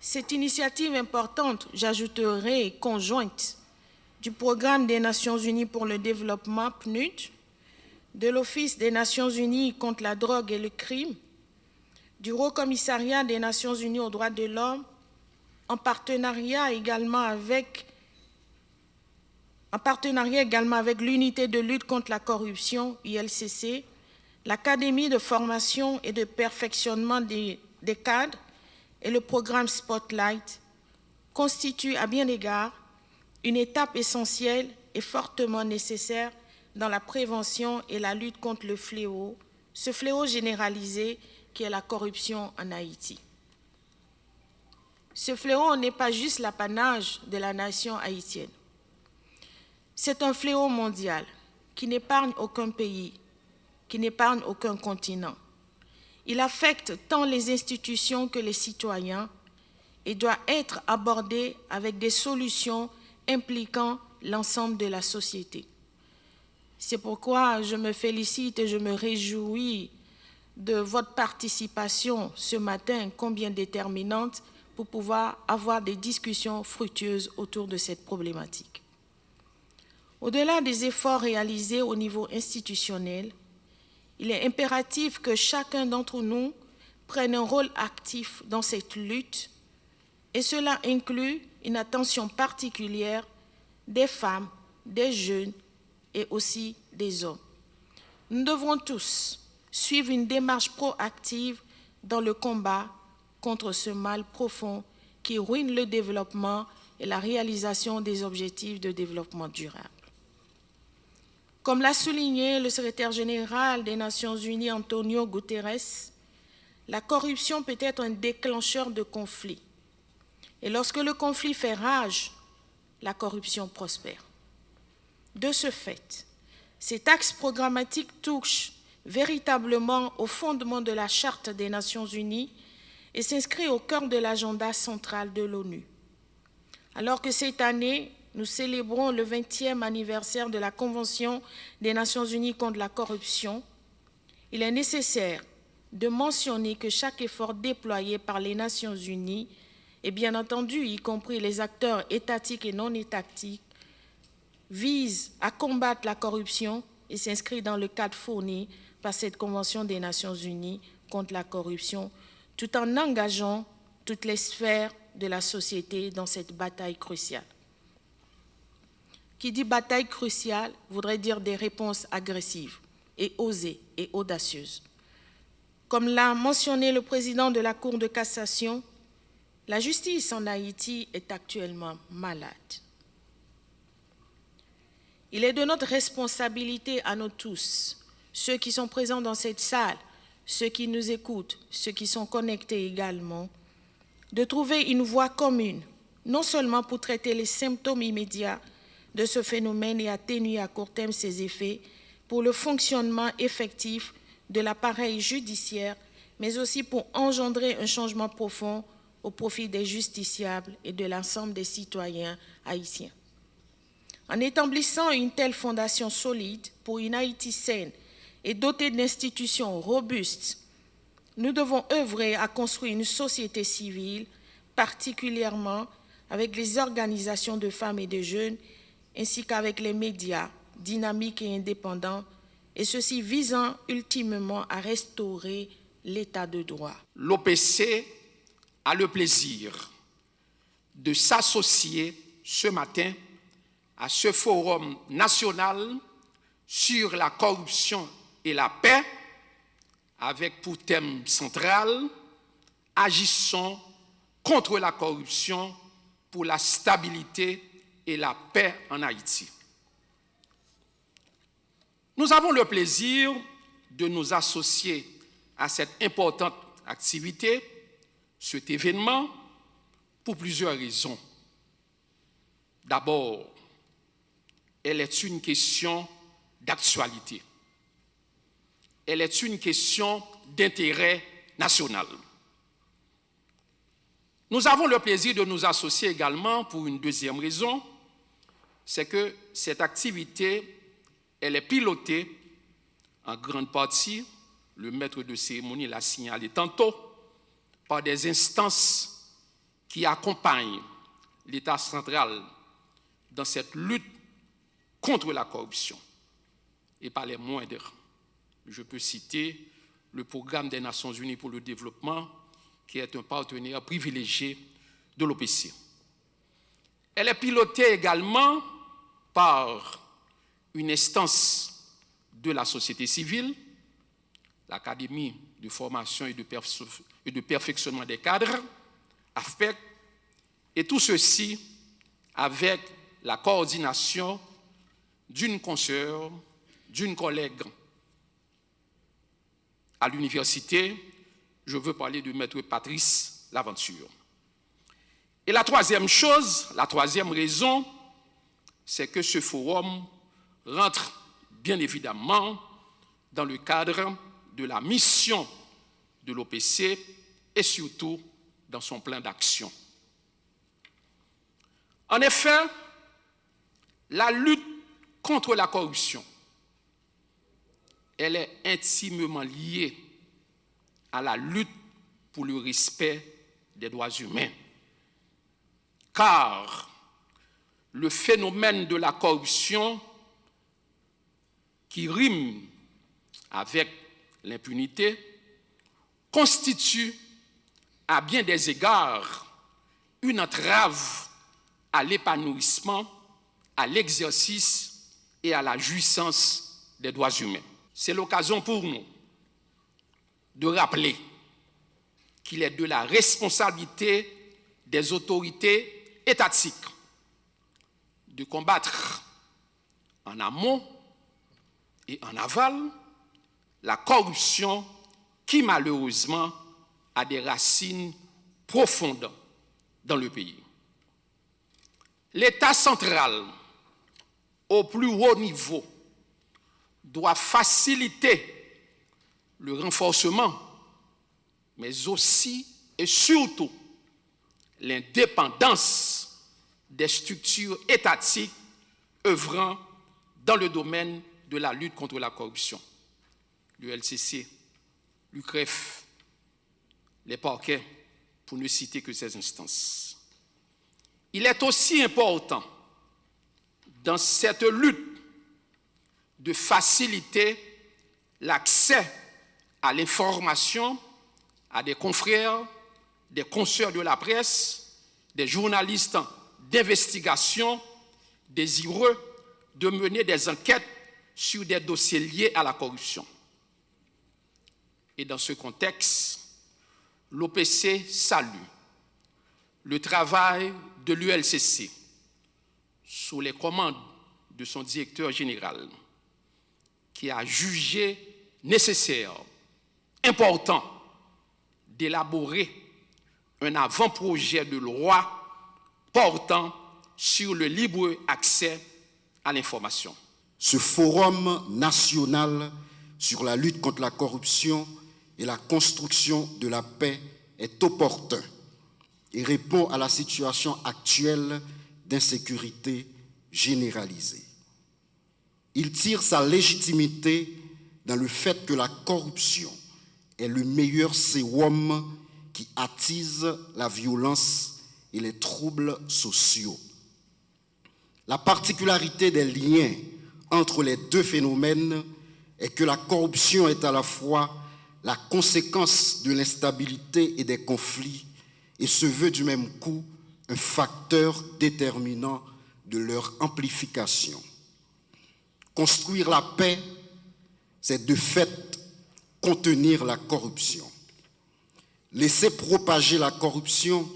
Cette initiative importante, j'ajouterai conjointe, du Programme des Nations Unies pour le développement, PNUD, de l'Office des Nations Unies contre la drogue et le crime, du Haut Commissariat des Nations Unies aux droits de l'homme, en partenariat également avec l'Unité de lutte contre la corruption, ILCC, l'Académie de formation et de perfectionnement des cadres et le programme Spotlight, constituent à bien d'égards une étape essentielle et fortement nécessaire dans la prévention et la lutte contre le fléau, ce fléau généralisé qui est la corruption en Haïti. Ce fléau n'est pas juste l'apanage de la nation haïtienne. C'est un fléau mondial qui n'épargne aucun pays, qui n'épargne aucun continent. Il affecte tant les institutions que les citoyens et doit être abordé avec des solutions impliquant l'ensemble de la société. C'est pourquoi je me félicite et je me réjouis de votre participation ce matin, combien déterminante, pour pouvoir avoir des discussions fructueuses autour de cette problématique. Au-delà des efforts réalisés au niveau institutionnel, il est impératif que chacun d'entre nous prenne un rôle actif dans cette lutte, et cela inclut une attention particulière des femmes, des jeunes et aussi des hommes. Nous devrons tous suivre une démarche proactive dans le combat contre ce mal profond qui ruine le développement et la réalisation des objectifs de développement durable. Comme l'a souligné le secrétaire général des Nations Unies, Antonio Guterres, la corruption peut être un déclencheur de conflits. Et lorsque le conflit fait rage, la corruption prospère. De ce fait, cet axe programmatique touche véritablement au fondement de la Charte des Nations Unies et s'inscrit au cœur de l'agenda central de l'ONU. Alors que cette année, nous célébrons le 20e anniversaire de la Convention des Nations Unies contre la corruption, il est nécessaire de mentionner que chaque effort déployé par les Nations Unies, et bien entendu, y compris les acteurs étatiques et non étatiques, vise à combattre la corruption et s'inscrit dans le cadre fourni par cette Convention des Nations Unies contre la corruption, tout en engageant toutes les sphères de la société dans cette bataille cruciale. Qui dit bataille cruciale voudrait dire des réponses agressives et osées et audacieuses. Comme l'a mentionné le président de la Cour de cassation, la justice en Haïti est actuellement malade. Il est de notre responsabilité à nous tous, ceux qui sont présents dans cette salle, ceux qui nous écoutent, ceux qui sont connectés également, de trouver une voie commune, non seulement pour traiter les symptômes immédiats de ce phénomène et atténuer à court terme ses effets pour le fonctionnement effectif de l'appareil judiciaire, mais aussi pour engendrer un changement profond au profit des justiciables et de l'ensemble des citoyens haïtiens. En établissant une telle fondation solide pour une Haïti saine et dotée d'institutions robustes, nous devons œuvrer à construire une société civile, particulièrement avec les organisations de femmes et de jeunes, ainsi qu'avec les médias dynamiques et indépendants, et ceci visant ultimement à restaurer l'état de droit. L'OPC a le plaisir de s'associer ce matin à ce forum national sur la corruption et la paix, avec pour thème central « Agissons contre la corruption pour la stabilité et la paix en Haïti ». Nous avons le plaisir de nous associer à cette importante activité, cet événement, pour plusieurs raisons. D'abord, elle est une question d'actualité. Elle est une question d'intérêt national. Nous avons le plaisir de nous associer également pour une deuxième raison, c'est que cette activité, elle est pilotée en grande partie, le maître de cérémonie l'a signalé tantôt, par des instances qui accompagnent l'État central dans cette lutte contre la corruption. Et pas les moindres. Je peux citer le Programme des Nations Unies pour le développement, qui est un partenaire privilégié de l'OPC. Elle est pilotée également par une instance de la société civile, l'Académie de formation et de perfectionnement des cadres, AFPEC, et tout ceci avec la coordination d'une consoeur, d'une collègue à l'université. Je veux parler de Maître Patrice Laventure. Et la troisième chose, la troisième raison, c'est que ce forum rentre bien évidemment dans le cadre de la mission de l'OPC et surtout dans son plan d'action. En effet, la lutte contre la corruption, elle est intimement liée à la lutte pour le respect des droits humains. Car le phénomène de la corruption qui rime avec l'impunité constitue à bien des égards une entrave à l'épanouissement, à l'exercice et à la jouissance des droits humains. C'est l'occasion pour nous de rappeler qu'il est de la responsabilité des autorités étatiques de combattre en amont et en aval la corruption qui malheureusement a des racines profondes dans le pays. L'État central, au plus haut niveau, doit faciliter le renforcement, mais aussi et surtout l'indépendance des structures étatiques œuvrant dans le domaine de la lutte contre la corruption. Le LCC, l'UCREF, les parquets, pour ne citer que ces instances. Il est aussi important, dans cette lutte, de faciliter l'accès à l'information à des confrères, des consoeurs de la presse, des journalistes d'investigation désireux de mener des enquêtes sur des dossiers liés à la corruption. Et dans ce contexte, l'OPC salue le travail de l'ULCC sous les commandes de son directeur général, qui a jugé nécessaire, important, d'élaborer un avant-projet de loi portant sur le libre accès à l'information. Ce forum national sur la lutte contre la corruption et la construction de la paix est opportun et répond à la situation actuelle d'insécurité généralisée. Il tire sa légitimité dans le fait que la corruption est le meilleur sérum qui attise la violence et les troubles sociaux. La particularité des liens entre les deux phénomènes est que la corruption est à la fois la conséquence de l'instabilité et des conflits et se veut du même coup un facteur déterminant de leur amplification. Construire la paix, c'est de fait contenir la corruption. Laisser propager la corruption,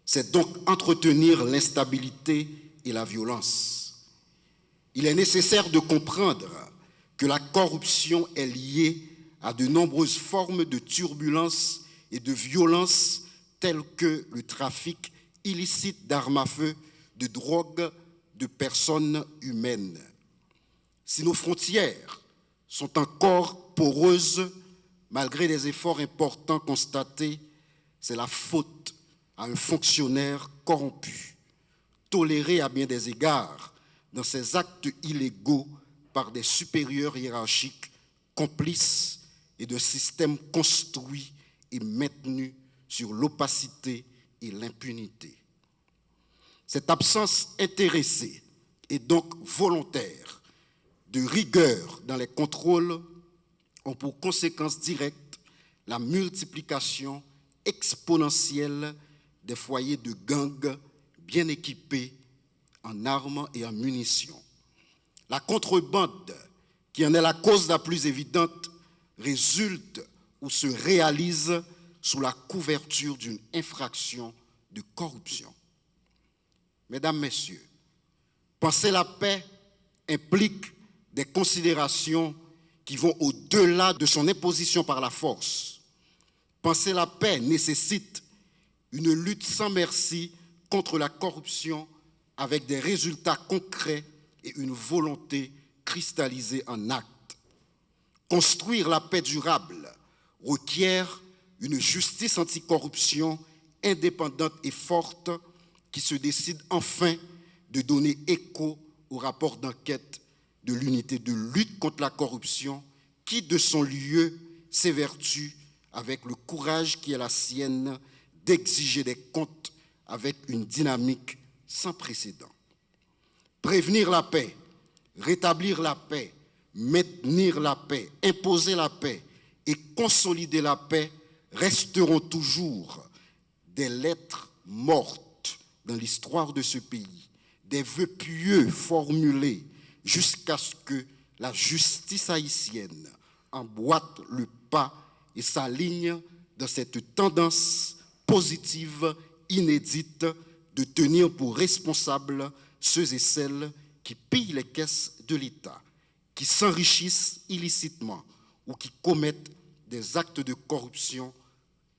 c'est donc entretenir l'instabilité et la violence. Il est nécessaire de comprendre que la corruption est liée à de nombreuses formes de turbulence et de violence telles que le trafic illicite d'armes à feu, de drogue, de personnes humaines. Si nos frontières sont encore poreuses, malgré les efforts importants constatés, c'est la faute à un fonctionnaire corrompu, toléré à bien des égards dans ses actes illégaux par des supérieurs hiérarchiques complices et de systèmes construits et maintenus sur l'opacité et l'impunité. Cette absence intéressée et donc volontaire de rigueur dans les contrôles ont pour conséquence directe la multiplication exponentielle des foyers de gangs bien équipés en armes et en munitions. La contrebande, qui en est la cause la plus évidente, résulte ou se réalise sous la couverture d'une infraction de corruption. Mesdames, Messieurs, penser la paix implique des considérations qui vont au-delà de son imposition par la force. Penser la paix nécessite une lutte sans merci contre la corruption avec des résultats concrets et une volonté cristallisée en actes. Construire la paix durable requiert une justice anticorruption indépendante et forte qui se décide enfin de donner écho au rapport d'enquête de l'unité de lutte contre la corruption qui, de son lieu, s'évertue avec le courage qui est la sienne d'exiger des comptes avec une dynamique sans précédent. Prévenir la paix, rétablir la paix, maintenir la paix, imposer la paix et consolider la paix resteront toujours des lettres mortes dans l'histoire de ce pays, des vœux pieux formulés jusqu'à ce que la justice haïtienne emboîte le pas et s'aligne dans cette tendance positive inédite de tenir pour responsables ceux et celles qui pillent les caisses de l'État, qui s'enrichissent illicitement ou qui commettent des actes de corruption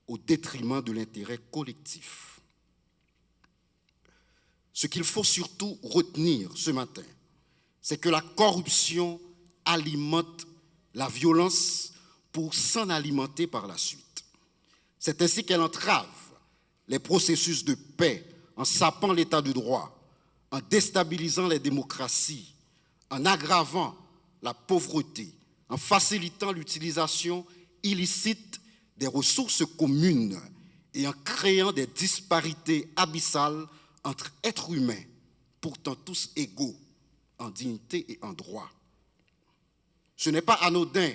au détriment de l'intérêt collectif. Ce qu'il faut surtout retenir ce matin, c'est que la corruption alimente la violence pour s'en alimenter par la suite. C'est ainsi qu'elle entrave les processus de paix en sapant l'état de droit, en déstabilisant les démocraties, en aggravant la pauvreté, en facilitant l'utilisation illicite des ressources communes et en créant des disparités abyssales entre êtres humains, pourtant tous égaux en dignité et en droit. Ce n'est pas anodin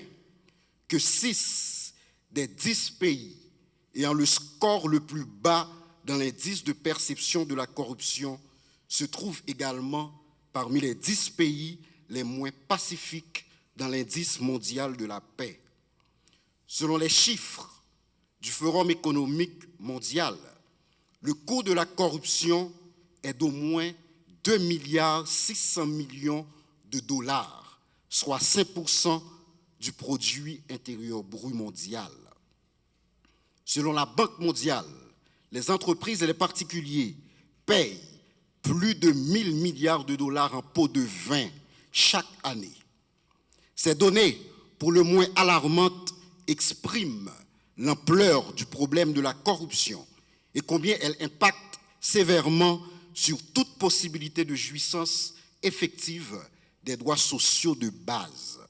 que 6 des 10 pays ayant le score le plus bas dans l'indice de perception de la corruption se trouvent également parmi les 10 pays les moins pacifiques dans l'indice mondial de la paix. Selon les chiffres du Forum économique mondial, le coût de la corruption est d'au moins 2,6 milliards de dollars, soit 5% du produit intérieur brut mondial. Selon la Banque mondiale, les entreprises et les particuliers payent plus de 1 000 milliards de dollars en pots de vin chaque année. Ces données, pour le moins alarmantes, expriment l'ampleur du problème de la corruption et combien elle impacte sévèrement sur toute possibilité de jouissance effective des droits sociaux de base.